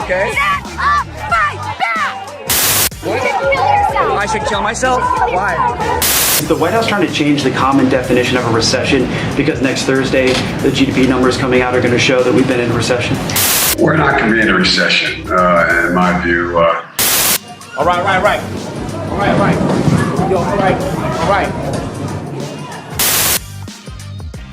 Okay. Stand up, fight back! What? You should kill yourself. I should kill myself? Why? Is the White House trying to change the common definition of a recession because next Thursday the GDP numbers coming out are going to show that we've been in a recession? We're not going to be in a recession, in my view. All right. Yo, all right.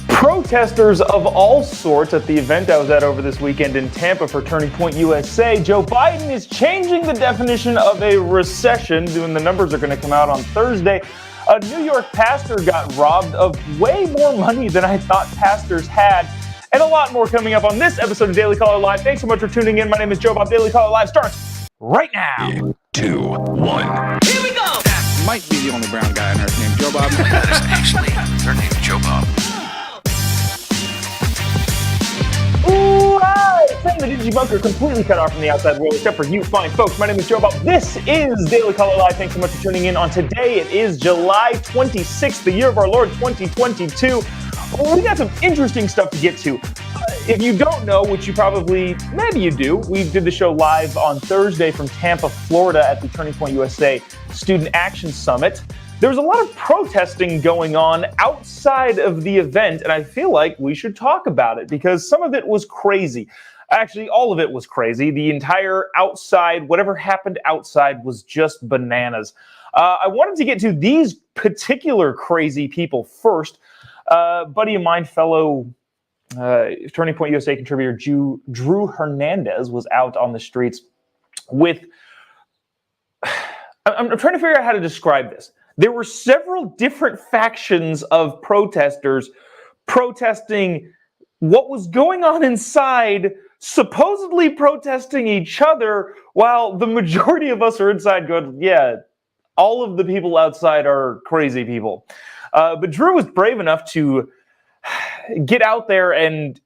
Protesters of all sorts at the event I was at over this weekend in Tampa for Turning Point USA. Joe Biden is changing the definition of a recession, when the numbers are going to come out on Thursday. A New York pastor got robbed of way more money than I thought pastors had. And a lot more coming up on this episode of Daily Caller Live. Thanks so much for tuning in. My name is Jobob. Daily Caller Live starts right now. 3, 2, 1. Here we go! That might be the only brown guy on earth named Jobob. That is actually their name, Jobob. Saying the Digibunker completely cut off from the outside world, except for you fine folks. My name is Jobob. This is Daily Caller Live. Thanks so much for tuning in on today. It is July 26th, the year of our Lord 2022. We got some interesting stuff to get to. If you don't know, which you maybe you do, we did the show live on Thursday from Tampa, Florida at the Turning Point USA Student Action Summit. There was a lot of protesting going on outside of the event, and I feel like we should talk about it because some of it was crazy. Actually, all of it was crazy. The entire outside, whatever happened outside was just bananas. I wanted to get to these particular crazy people first. Buddy of mine, fellow Turning Point USA contributor Drew Hernandez was out on the streets with... I'm trying to figure out how to describe this. There were several different factions of protesters protesting what was going on inside, supposedly protesting each other, while the majority of us are inside going, yeah, all of the people outside are crazy people. But Drew was brave enough to get out there and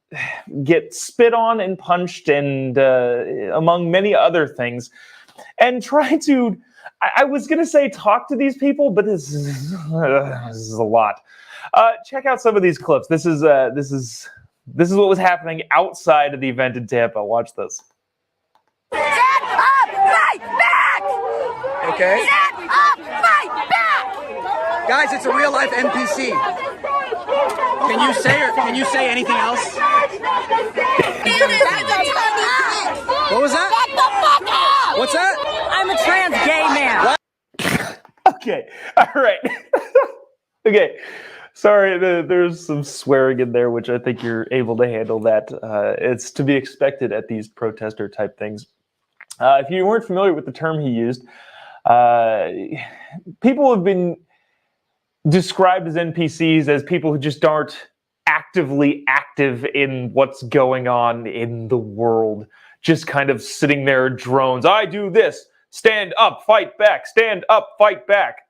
get spit on and punched and among many other things, and try to... I was going to say talk to these people, but this is a lot. Check out some of these clips. This is what was happening outside of the event in Tampa. Watch this. Stand up, fight back! Okay. Stand up, fight back! Guys, it's a real life NPC. Can you say anything else? What was that? Back the fuck up! What's that? I'm a trans gay man. Okay. All right. Okay. Sorry, there's some swearing in there, which I think you're able to handle that. It's to be expected at these protester type things. If you weren't familiar with the term he used, people have been described as NPCs as people who just aren't actively active in what's going on in the world. Just kind of sitting there, drones. I do this. Stand up, fight back. Stand up, fight back.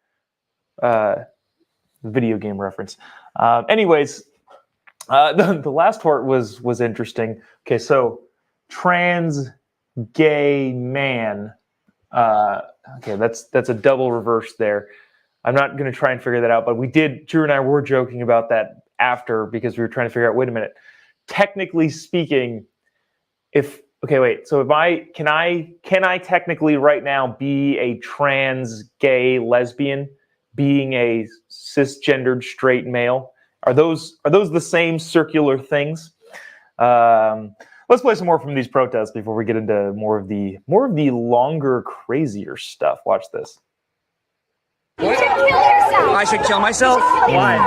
Video game reference. Anyways, the last part was interesting. Okay, so trans gay man. Okay, that's a double reverse there. I'm not going to try and figure that out, but Drew and I were joking about that after because we were trying to figure out, wait a minute. Technically speaking, can I technically right now be a trans gay lesbian being a cisgendered straight male? Are those the same circular things? Let's play some more from these protests before we get into more of the longer, crazier stuff. Watch this. You should kill yourself. I should kill myself? Why?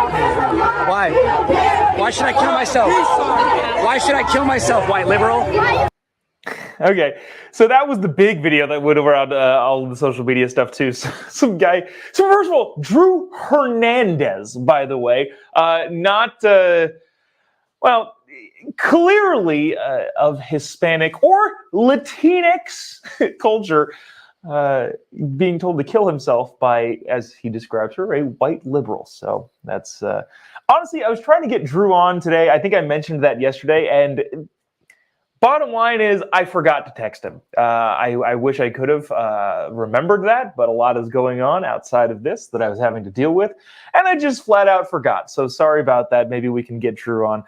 Why should I kill myself? Why should I kill myself, white liberal? Okay, so that was the big video that went around all of the social media stuff too. So, first of all, Drew Hernandez, by the way, clearly of Hispanic or Latinx culture, being told to kill himself by, as he describes her, a white liberal. So that's honestly, I was trying to get Drew on today. I think I mentioned that yesterday, and bottom line is I forgot to text him. I wish I could have remembered that, but a lot is going on outside of this that I was having to deal with, and I just flat out forgot. So sorry about that. Maybe we can get Drew on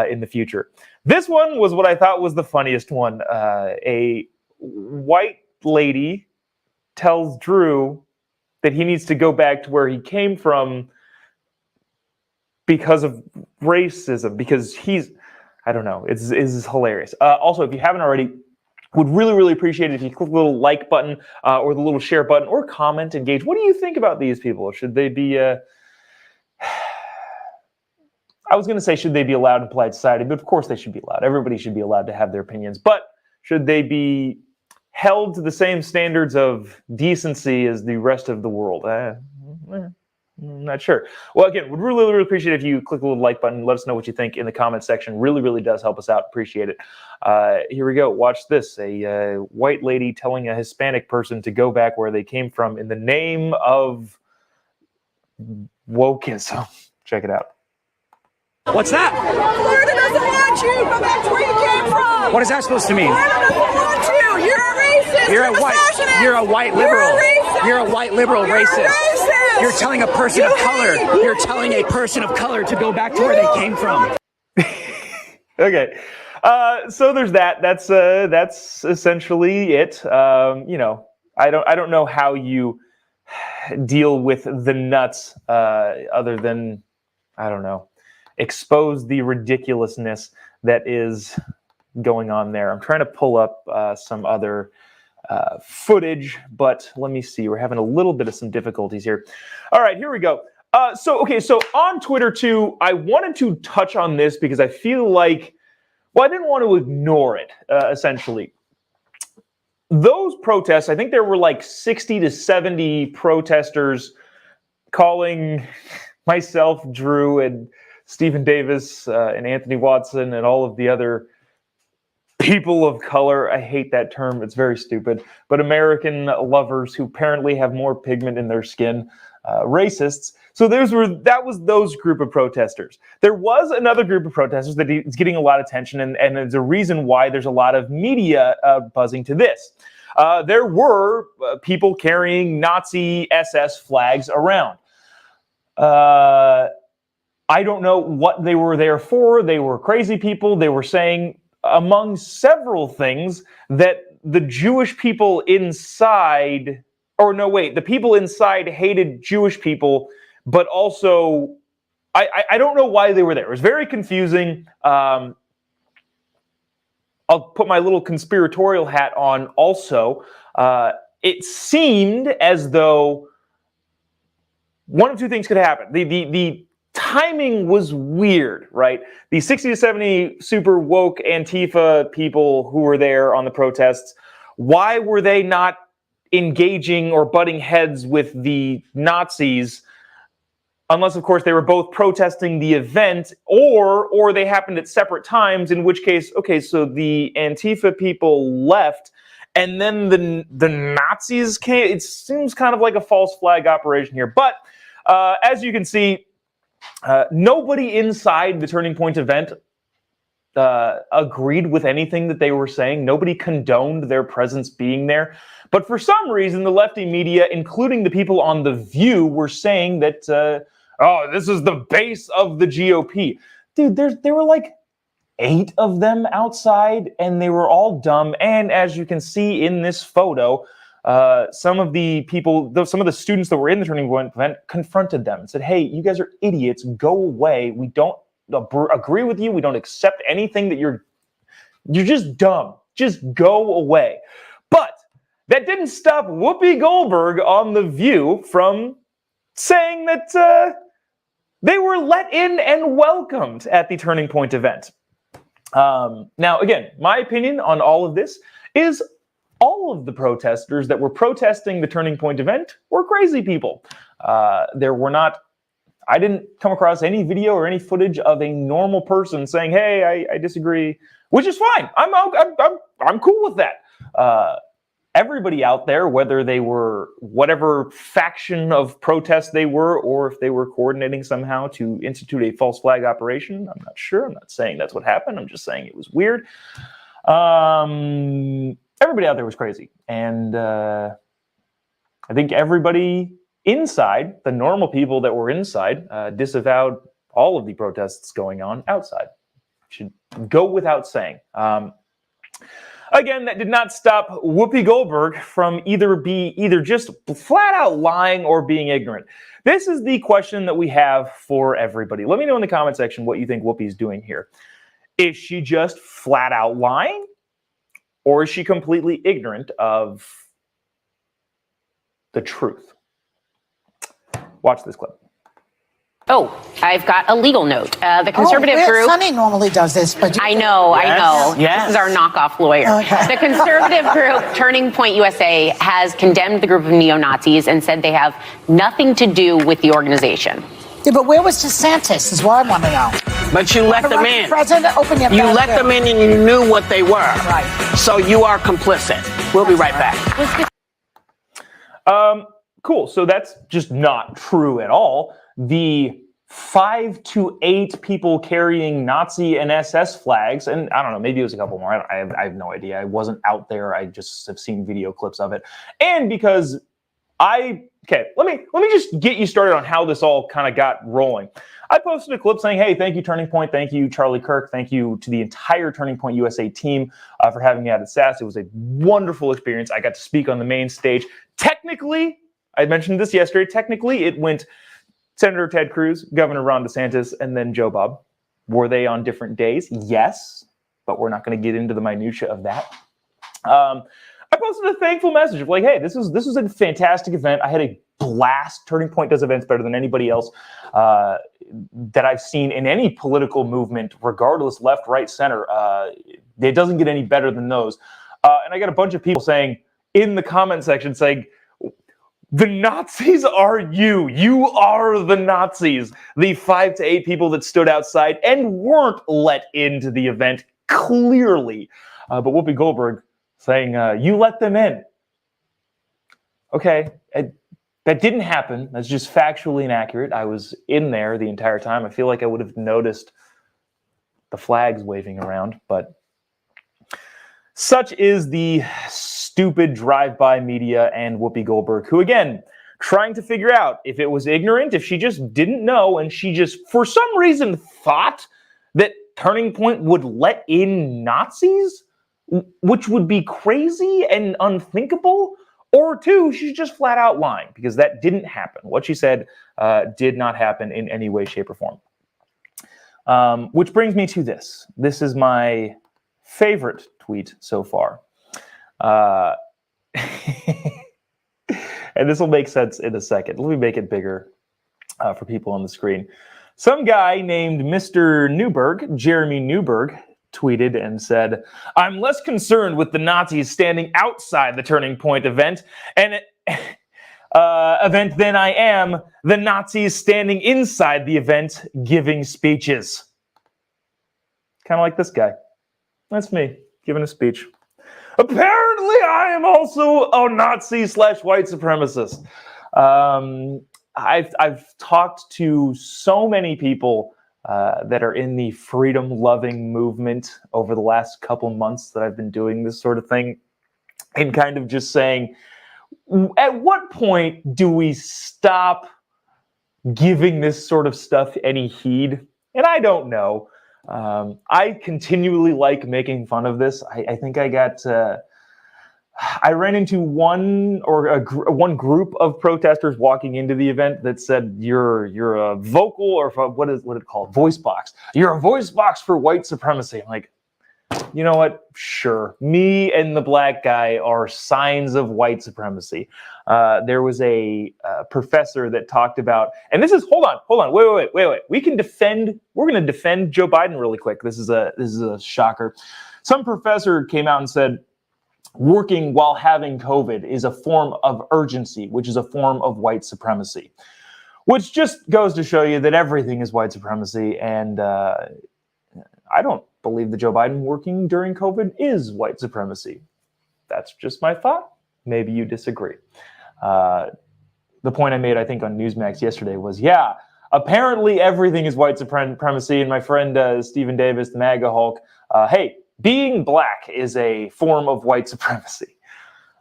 in the future. This one was what I thought was the funniest one. A white lady tells Drew that he needs to go back to where he came from because of racism, because I don't know, it's hilarious. Also, if you haven't already, would really, really appreciate it if you click the little like button or the little share button or comment, engage. What do you think about these people? Should they be, I was going to say, should they be allowed in polite society? But of course they should be allowed. Everybody should be allowed to have their opinions. But should they be held to the same standards of decency as the rest of the world? I'm not sure. Well, again, would really, really appreciate it if you click the little like button. Let us know what you think in the comment section. Really, really does help us out. Appreciate it. Here we go. Watch this. A white lady telling a Hispanic person to go back where they came from in the name of wokeism. Check it out. What's that? Florida doesn't want you. Go back to where you came from. What is that supposed to mean? Florida doesn't want you. You're a racist. You're a white liberal. You're a white liberal racist. You're telling a person of color. You're telling a person of color to go back to where they came from. Okay. So there's that. That's essentially it. You know, I don't know how you deal with the nuts other than, I don't know, expose the ridiculousness that is going on there. I'm trying to pull up some other footage, but let me see. We're having a little bit of some difficulties here. All right, here we go. So on Twitter too, I wanted to touch on this because I feel like, well, I didn't want to ignore it, essentially. Those protests, I think there were like 60 to 70 protesters calling myself, Drew, and Stephen Davis, and Anthony Watson, and all of the other people of color. I hate that term. It's very stupid. But American lovers who apparently have more pigment in their skin, racists. So that was those group of protesters. There was another group of protesters that is getting a lot of attention, and there's a reason why there's a lot of media buzzing to this. There were people carrying Nazi SS flags around. I don't know what they were there for. They were crazy people. They were saying, among several things, that the Jewish people inside, or no, wait, the people inside hated Jewish people, but also, I don't know why they were there. It was very confusing. I'll put my little conspiratorial hat on also. It seemed as though one of two things could happen. The timing was weird, right? The 60 to 70 super woke Antifa people who were there on the protests, why were they not engaging or butting heads with the Nazis? Unless, of course, they were both protesting the event, or they happened at separate times, in which case, okay, so the Antifa people left, and then the Nazis came. It seems kind of like a false flag operation here. But as you can see, nobody inside the Turning Point event agreed with anything that they were saying. Nobody condoned their presence being there. But for some reason, the lefty media, including the people on The View, were saying that, this is the base of the GOP. Dude, there were like 8 of them outside, and they were all dumb. And as you can see in this photo, some of the students that were in the Turning Point event confronted them and said, hey, you guys are idiots. Go away. We don't agree with you. We don't accept anything that you're just dumb. Just go away. But that didn't stop Whoopi Goldberg on The View from saying that they were let in and welcomed at the Turning Point event. Now, again, my opinion on all of this is all of the protesters that were protesting the Turning Point event were crazy people. I didn't come across any video or any footage of a normal person saying, hey, I disagree, which is fine. I'm cool with that. Everybody out there, whether they were whatever faction of protest they were, or if they were coordinating somehow to institute a false flag operation, I'm not sure. I'm not saying that's what happened. I'm just saying it was weird. Everybody out there was crazy. And I think everybody inside, the normal people that were inside, disavowed all of the protests going on outside. Should go without saying. Again, that did not stop Whoopi Goldberg from either just flat out lying or being ignorant. This is the question that we have for everybody. Let me know in the comment section what you think Whoopi's doing here. Is she just flat out lying? Or is she completely ignorant of the truth? Watch this clip. Oh, I've got a legal note. The conservative group. Sunny normally does this, but I know. Yes. This is our knockoff lawyer. Okay. The conservative group, Turning Point USA, has condemned the group of neo-Nazis and said they have nothing to do with the organization. Yeah, but where was DeSantis is what I want to know. But you let them in. President, open your You mouth let there. them in and you knew what they were. Right. So you are complicit. We'll be right back. Cool. So that's just not true at all. The 5 to 8 people carrying Nazi and SS flags, and I don't know, maybe it was a couple more. I have no idea. I wasn't out there. I just have seen video clips of it. And because let me just get you started on how this all kind of got rolling. I posted a clip saying, hey, thank you, Turning Point. Thank you, Charlie Kirk. Thank you to the entire Turning Point USA team for having me out at SAS. It was a wonderful experience. I got to speak on the main stage. Technically, I mentioned this yesterday, technically it went Senator Ted Cruz, Governor Ron DeSantis, and then Jobob. Were they on different days? Yes, but we're not going to get into the minutia of that. I posted a thankful message of like, hey, this was a fantastic event. I had a blast. Turning Point does events better than anybody else that I've seen in any political movement, regardless, left, right, center. It doesn't get any better than those. And I got a bunch of people saying in the comment section saying, the Nazis are you. You are the Nazis. The 5 to 8 people that stood outside and weren't let into the event, clearly. But Whoopi Goldberg saying, you let them in. Okay, that didn't happen. That's just factually inaccurate. I was in there the entire time. I feel like I would have noticed the flags waving around, but such is the stupid drive-by media and Whoopi Goldberg, who, again, trying to figure out if it was ignorant, if she just didn't know, and she just, for some reason, thought that Turning Point would let in Nazis, which would be crazy and unthinkable, or 2, she's just flat out lying, because that didn't happen. What she said did not happen in any way, shape, or form. Which brings me to this. This is my favorite tweet so far. And this will make sense in a second. Let me make it bigger for people on the screen. Some guy named Mr. Newberg, Jeremy Newberg, tweeted and said, I'm less concerned with the Nazis standing outside the Turning Point event than I am the Nazis standing inside the event giving speeches. Kind of like this guy. That's me giving a speech. Apparently, I am also a Nazi/white supremacist. I've talked to so many people that are in the freedom-loving movement over the last couple months that I've been doing this sort of thing, and kind of just saying, at what point do we stop giving this sort of stuff any heed? And I don't know. I continually like making fun of this. I think I got... I ran into one group of protesters walking into the event that said, you're a vocal, or what is it called? Voice box. You're a voice box for white supremacy. I'm like, you know what? Sure. Me and the black guy are signs of white supremacy. There was a professor that talked about, and this is, hold on, wait. We're going to defend Joe Biden really quick. This is a shocker. Some professor came out and said, working while having COVID is a form of urgency, which is a form of white supremacy, which just goes to show you that everything is white supremacy. And I don't believe that Joe Biden working during COVID is white supremacy. That's just my thought. Maybe you disagree. The point I made, I think, on Newsmax yesterday was, yeah, apparently everything is white supremacy. And my friend Stephen Davis, the MAGA Hulk, hey, being black is a form of white supremacy.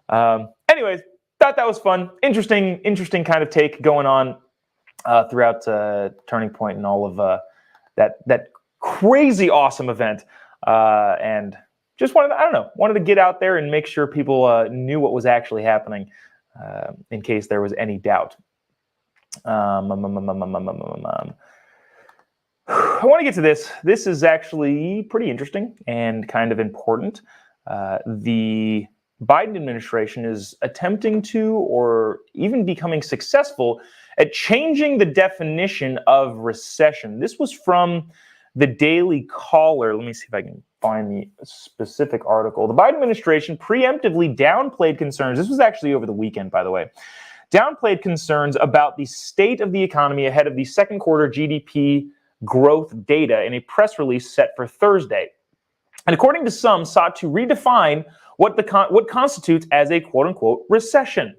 Anyways, thought that was fun. Interesting kind of take going on throughout Turning Point and all of that crazy awesome event. And just wanted to get out there and make sure people knew what was actually happening in case there was any doubt. I want to get to this. This is actually pretty interesting and kind of important. The Biden administration is attempting to, or even becoming successful at changing the definition of recession. This was from the Daily Caller. Let me see if I can find the specific article. The Biden administration preemptively downplayed concerns. This was actually over the weekend, by the way. Downplayed concerns about the state of the economy ahead of the second quarter GDP growth data in a press release set for Thursday. And according to some, sought to redefine what constitutes as a quote-unquote recession.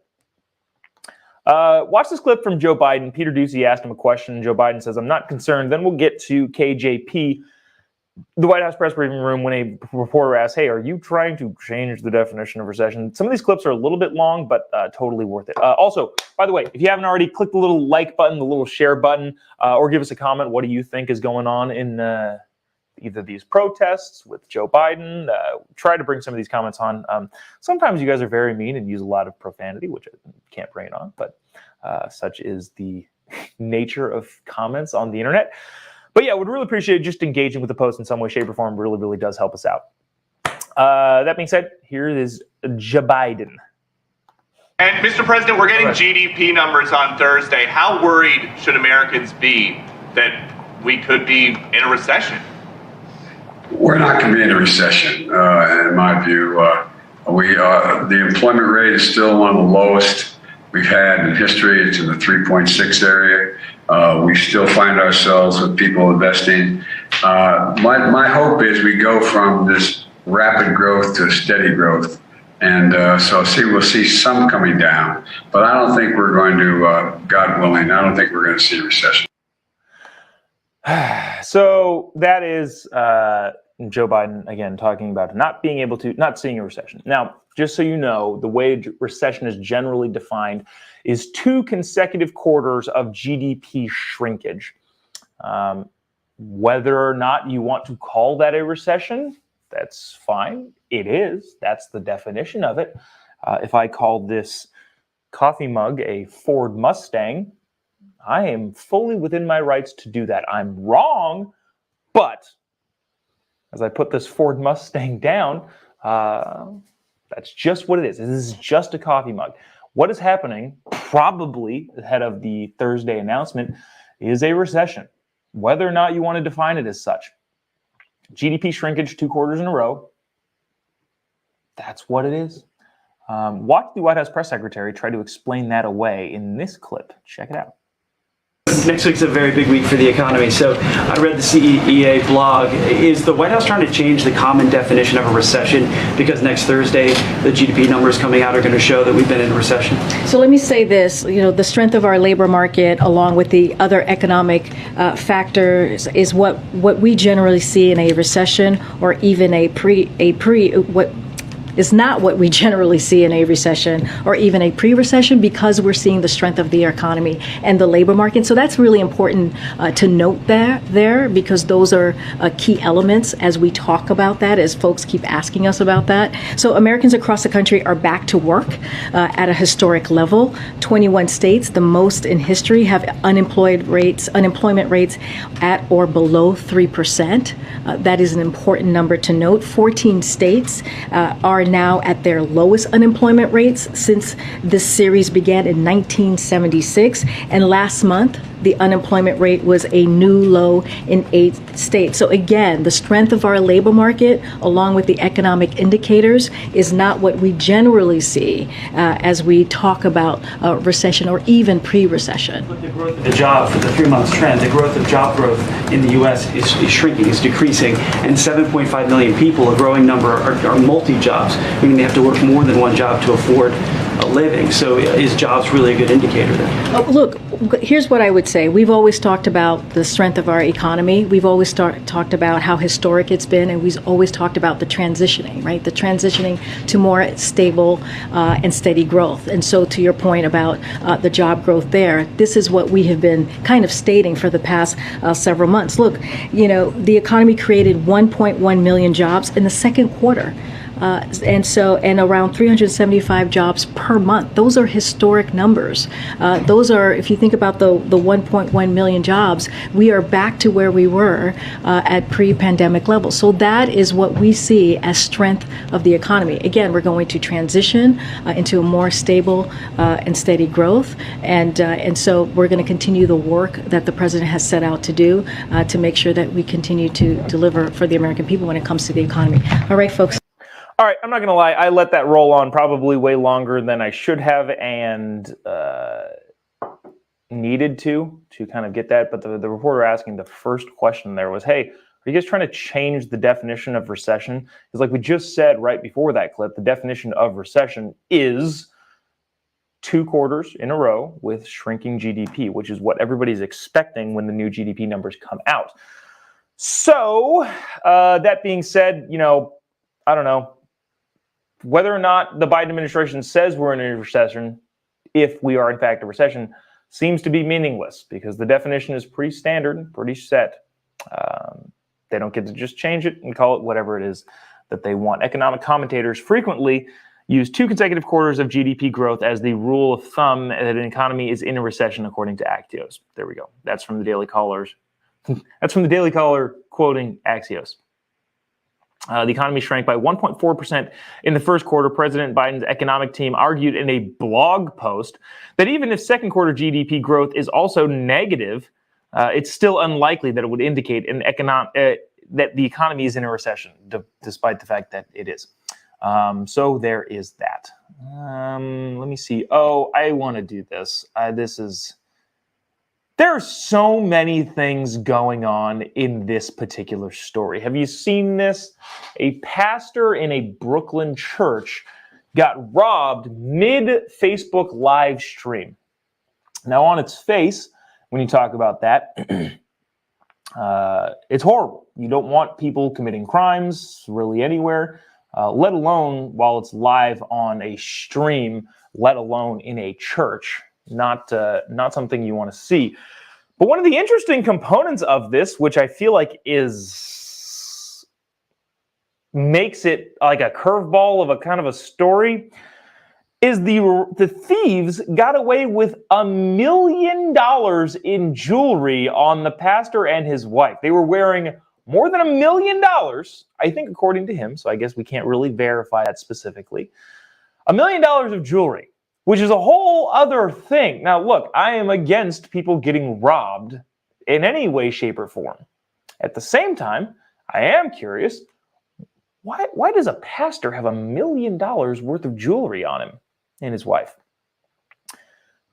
Watch this clip from Joe Biden. Peter Doocy asked him a question. Joe Biden says, "I'm not concerned." Then we'll get to KJP, the White House press briefing room, when a reporter asks, "Hey, are you trying to change the definition of recession?" Some of these clips are a little bit long, but totally worth it. Also, by the way, if you haven't already, click the little like button, the little share button, or give us a comment. What do you think is going on in either these protests with Joe Biden? Try to bring some of these comments on. Sometimes you guys are very mean and use a lot of profanity, which I can't bring it on, but such is the nature of comments on the internet. But yeah, would really appreciate just engaging with the post in some way, shape, or form. Really, really does help us out. That being said, here is Joe Biden. And Mr. President, we're getting GDP numbers on Thursday. How worried should Americans be that we could be in a recession? We're not going to be in a recession, in my view. The employment rate is still one of the lowest we've had in history. It's in the 3.6 area. We still find ourselves with people investing. My hope is we go from this rapid growth to steady growth. And so we'll see some coming down. But I don't think we're going to, God willing, I don't think we're going to see a recession. So that is Joe Biden, again, talking about not seeing a recession. Now, just so you know, the way recession is generally defined is 2 consecutive quarters of GDP shrinkage. Whether or not you want to call that a recession, that's fine. It is. That's the definition of it. If I called this coffee mug a Ford Mustang, I am fully within my rights to do that. I'm wrong, but as I put this Ford Mustang down, that's just what it is. This is just a coffee mug. What is happening, probably ahead of the Thursday announcement, is a recession, whether or not you want to define it as such. GDP shrinkage 2 quarters in a row. That's what it is. Watch the White House press secretary try to explain that away in this clip. Check it out. Next week's a very big week for the economy. So I read the CEA blog. Is the White House trying to change the common definition of a recession because next Thursday the GDP numbers coming out are going to show that we've been in a recession? So let me say this, the strength of our labor market along with the other economic factors is what we generally see in a recession, or even is not what we generally see in a recession or even a pre-recession, because we're seeing the strength of the economy and the labor market. So that's really important to note there, because those are key elements as we talk about that, as folks keep asking us about that. So Americans across the country are back to work at a historic level. 21 states, the most in history, have unemployment rates at or below 3%. That is an important number to note. 14 states are now at their lowest unemployment rates since this series began in 1976. And last month, the unemployment rate was a new low in 8 states. So again, the strength of our labor market, along with the economic indicators, is not what we generally see as we talk about recession or even pre-recession. But the growth of the job for the 3-month trend, the growth of job growth in the U.S. is shrinking, is decreasing, and 7.5 million people, a growing number, are multi-jobs, meaning they have to work more than one job to afford a living. So is jobs really a good indicator then? Oh, look, here's what I would say. We've always talked about the strength of our economy. We've always talked about how historic it's been, and we've always talked about the transitioning, right? The transitioning to more stable and steady growth. And so to your point about the job growth there, this is what we have been kind of stating for the past several months. Look, the economy created 1.1 million jobs in the second quarter. And around 375 jobs per month. Those are historic numbers. Those are, if you think about the 1.1 million jobs, we are back to where we were at pre-pandemic levels. So that is what we see as strength of the economy. Again, we're going to transition into a more stable and steady growth, and so we're going to continue the work that the president has set out to do to make sure that we continue to deliver for the American people when it comes to the economy. All right, folks. All right, I'm not going to lie. I let that roll on probably way longer than I should have and needed to kind of get that. But the reporter asking the first question there was, hey, are you guys trying to change the definition of recession? Because like we just said right before that clip, the definition of recession is 2 quarters in a row with shrinking GDP, which is what everybody's expecting when the new GDP numbers come out. So that being said, I don't know. Whether or not the Biden administration says we're in a recession, if we are in fact a recession, seems to be meaningless because the definition is pretty standard, pretty set. They don't get to just change it and call it whatever it is that they want. Economic commentators frequently use 2 consecutive quarters of GDP growth as the rule of thumb that an economy is in a recession, according to Axios. There we go. That's from the Daily Caller's. That's from the Daily Caller quoting Axios. The economy shrank by 1.4% in the first quarter. President Biden's economic team argued in a blog post that even if second quarter GDP growth is also negative, it's still unlikely that it would indicate that the economy is in a recession, despite the fact that it is. So there is that. Let me see. Oh, I want to do this. There are so many things going on in this particular story. Have you seen this? A pastor in a Brooklyn church got robbed mid-Facebook live stream. Now, on its face, when you talk about that, it's horrible. You don't want people committing crimes really anywhere, let alone while it's live on a stream, let alone in a church. Not something you want to see. But one of the interesting components of this, which I feel like makes it like a curveball of a kind of a story, is the thieves got away with $1 million in jewelry on the pastor and his wife. They were wearing more than $1 million, I think, according to him. So I guess we can't really verify that specifically. $1 million of jewelry, which is a whole other thing. Now, look, I am against people getting robbed in any way, shape, or form. At the same time, I am curious, why does a pastor have $1 million worth of jewelry on him and his wife?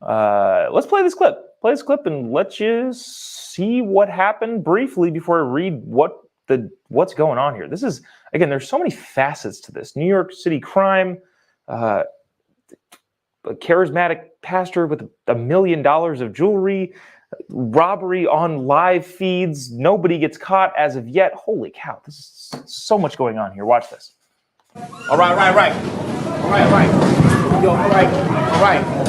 Let's play this clip. Play this clip and let you see what happened briefly before I read what's going on here. This is, again, there's so many facets to this. New York City crime, a charismatic pastor with $1 million of jewelry, robbery on live feeds. Nobody gets caught as of yet. Holy cow, this is so much going on here. Watch this. All right. Yo, all right.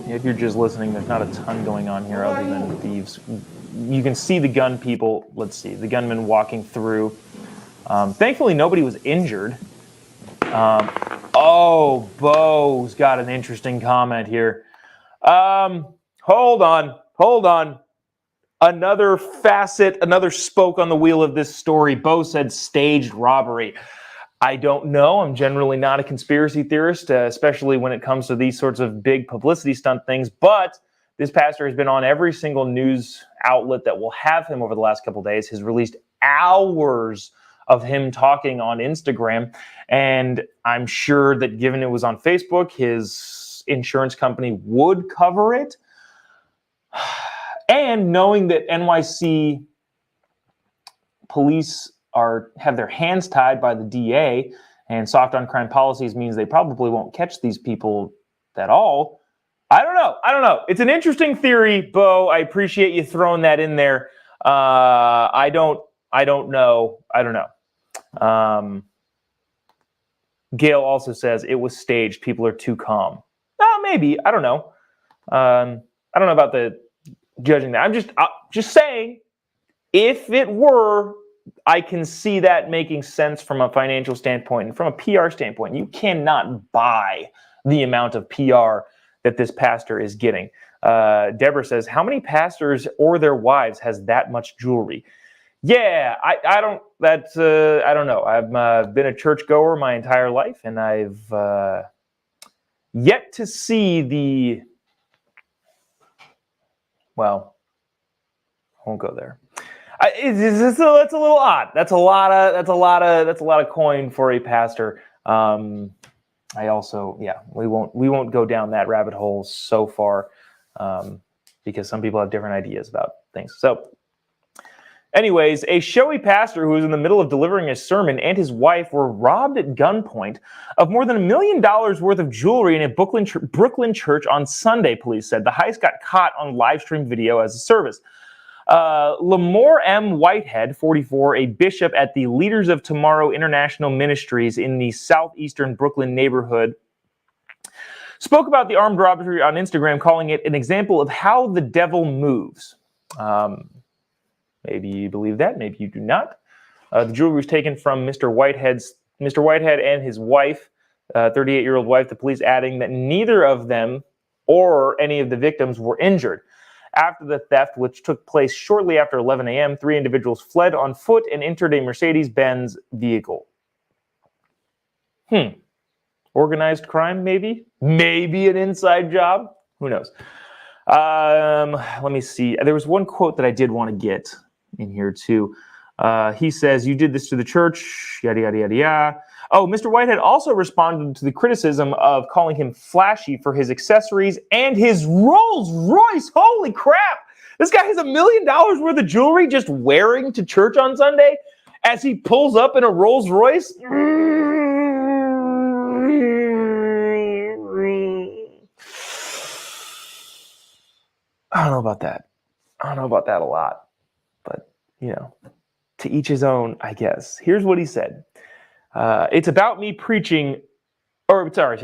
If you're just listening, there's not a ton going on here other than thieves. You can see the gun people. Let's see, the gunman walking through. Thankfully, nobody was injured. Bo's got an interesting comment here. Hold on. Another facet, another spoke on the wheel of this story. Bo said staged robbery. I don't know. I'm generally not a conspiracy theorist, especially when it comes to these sorts of big publicity stunt things. But this pastor has been on every single news outlet that will have him over the last couple of days, has released hours of him talking on Instagram. And I'm sure that given it was on Facebook, his insurance company would cover it. And knowing that NYC police have their hands tied by the DA, and soft on crime policies means they probably won't catch these people at all. I don't know. It's an interesting theory, Bo. I appreciate you throwing that in there. I don't know. Gail also says it was staged. People are too calm. Maybe. I don't know. I don't know about the judging that. I'm just saying, if it were, I can see that making sense from a financial standpoint and from a PR standpoint. You cannot buy the amount of PR that this pastor is getting. Deborah says, how many pastors or their wives has that much jewelry? Yeah, I don't know. I've been a churchgoer my entire life, and I've yet to see well, I won't go there. That's a little odd. That's a lot of coin for a pastor. We won't go down that rabbit hole so far, because some people have different ideas about things. So anyways, a showy pastor who was in the middle of delivering a sermon and his wife were robbed at gunpoint of more than $1 million worth of jewelry in a Brooklyn church on Sunday, police said. The heist got caught on live stream video as a service. Lamore M. Whitehead, 44, a bishop at the Leaders of Tomorrow International Ministries in the southeastern Brooklyn neighborhood, spoke about the armed robbery on Instagram, calling it an example of how the devil moves. Maybe you believe that, maybe you do not. The jewelry was taken from Mr. Whitehead and his wife, 38-year-old wife, the police adding that neither of them or any of the victims were injured. After the theft, which took place shortly after 11 a.m., 3 individuals fled on foot and entered a Mercedes-Benz vehicle. Organized crime, maybe? Maybe an inside job? Who knows? Let me see. There was one quote that I did want to get in here, too. He says, you did this to the church, yada, yada, yada, yada. Oh, Mr. Whitehead also responded to the criticism of calling him flashy for his accessories and his Rolls Royce. Holy crap! This guy has $1 million worth of jewelry just wearing to church on Sunday as he pulls up in a Rolls Royce. I don't know about that. I don't know about that a lot. But, to each his own, I guess. Here's what he said. It's about me preaching, sorry.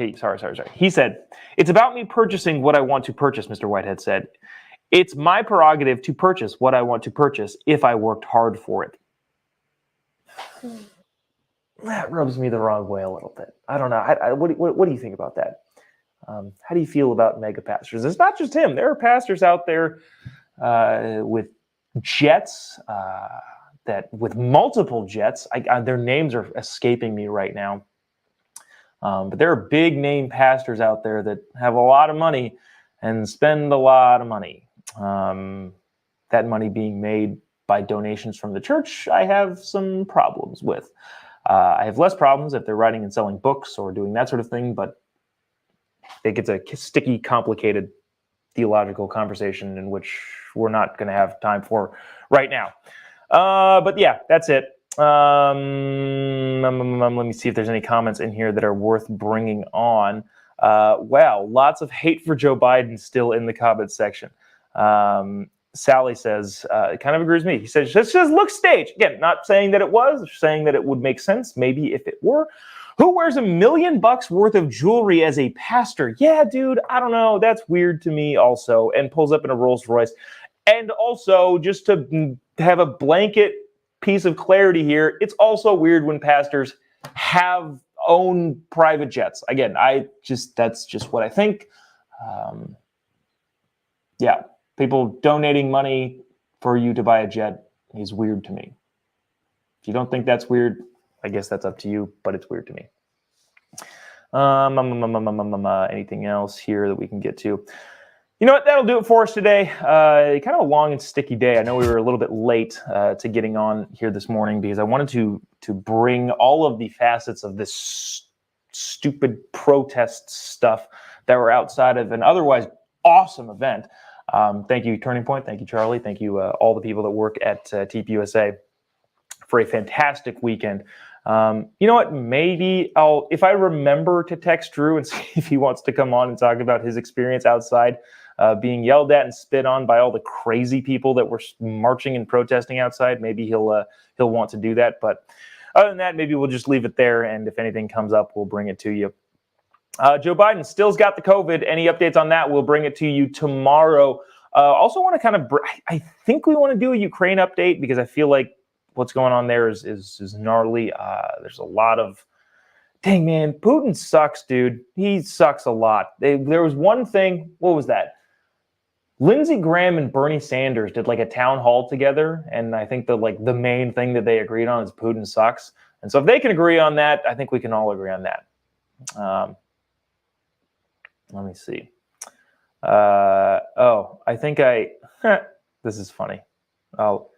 He said, it's about me purchasing what I want to purchase, Mr. Whitehead said. It's my prerogative to purchase what I want to purchase if I worked hard for it. That rubs me the wrong way a little bit. I don't know. What do you think about that? How do you feel about mega pastors? It's not just him. There are pastors out there with jets, with multiple jets. Their names are escaping me right now. But there are big name pastors out there that have a lot of money and spend a lot of money. That money being made by donations from the church, I have some problems with. I have less problems if they're writing and selling books or doing that sort of thing, but it gets a sticky, complicated theological conversation in which we're not going to have time for right now. But yeah, that's it. Let me see if there's any comments in here that are worth bringing on. Wow, lots of hate for Joe Biden still in the comments section. Sally says, it kind of agrees with me. He says, this just looks staged. Again, not saying that it was, saying that it would make sense, maybe if it were. Who wears $1 million worth of jewelry as a pastor? Yeah, dude, I don't know. That's weird to me also. And pulls up in a Rolls Royce. And also, just to have a blanket piece of clarity here, it's also weird when pastors own private jets. Again, that's just what I think. Yeah, people donating money for you to buy a jet is weird to me. If you don't think that's weird, I guess that's up to you, but it's weird to me. Anything else here that we can get to? You know what? That'll do it for us today. Kind of a long and sticky day. I know we were a little bit late to getting on here this morning because I wanted to bring all of the facets of this stupid protest stuff that were outside of an otherwise awesome event. Thank you, Turning Point. Thank you, Charlie. Thank you, all the people that work at TPUSA for a fantastic weekend. You know what? Maybe if I remember to text Drew and see if he wants to come on and talk about his experience outside, being yelled at and spit on by all the crazy people that were marching and protesting outside. Maybe he'll want to do that. But other than that, maybe we'll just leave it there. And if anything comes up, we'll bring it to you. Joe Biden still's got the COVID. Any updates on that? We'll bring it to you tomorrow. Also want to kind of, I think we want to do a Ukraine update because I feel like what's going on there is gnarly. There's a lot of, dang man, Putin sucks, dude. He sucks a lot. There was one thing, what was that? Lindsey Graham and Bernie Sanders did like a town hall together, and I think the main thing that they agreed on is Putin sucks. And so if they can agree on that, I think we can all agree on that. Let me see. I think this is funny. Oh,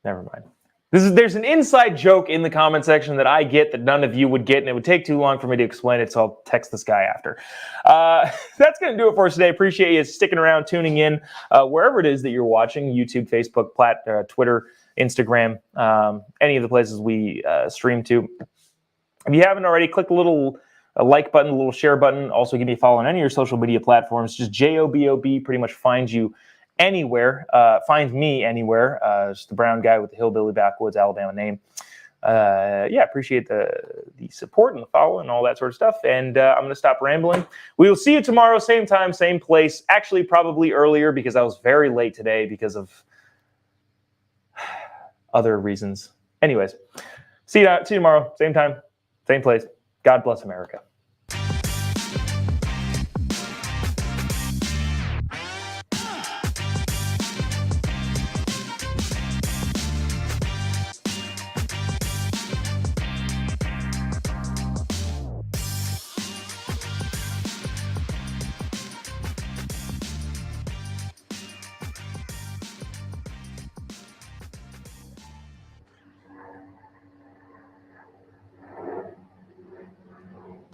never mind. There's an inside joke in the comment section that I get that none of you would get, and it would take too long for me to explain it, so I'll text this guy after. That's going to do it for us today. Appreciate you sticking around, tuning in, wherever it is that you're watching, YouTube, Facebook, Twitter, Instagram, any of the places we stream to. If you haven't already, click the little like button, the little share button. Also, give me a follow on any of your social media platforms. Just Jobob pretty much finds you anywhere. Find me anywhere. Just the brown guy with the hillbilly backwoods Alabama name. Appreciate the support and the follow and all that sort of stuff. And I'm going to stop rambling. We will see you tomorrow, same time, same place. Actually, probably earlier because I was very late today because of other reasons. Anyways, see you tomorrow, same time, same place. God bless America.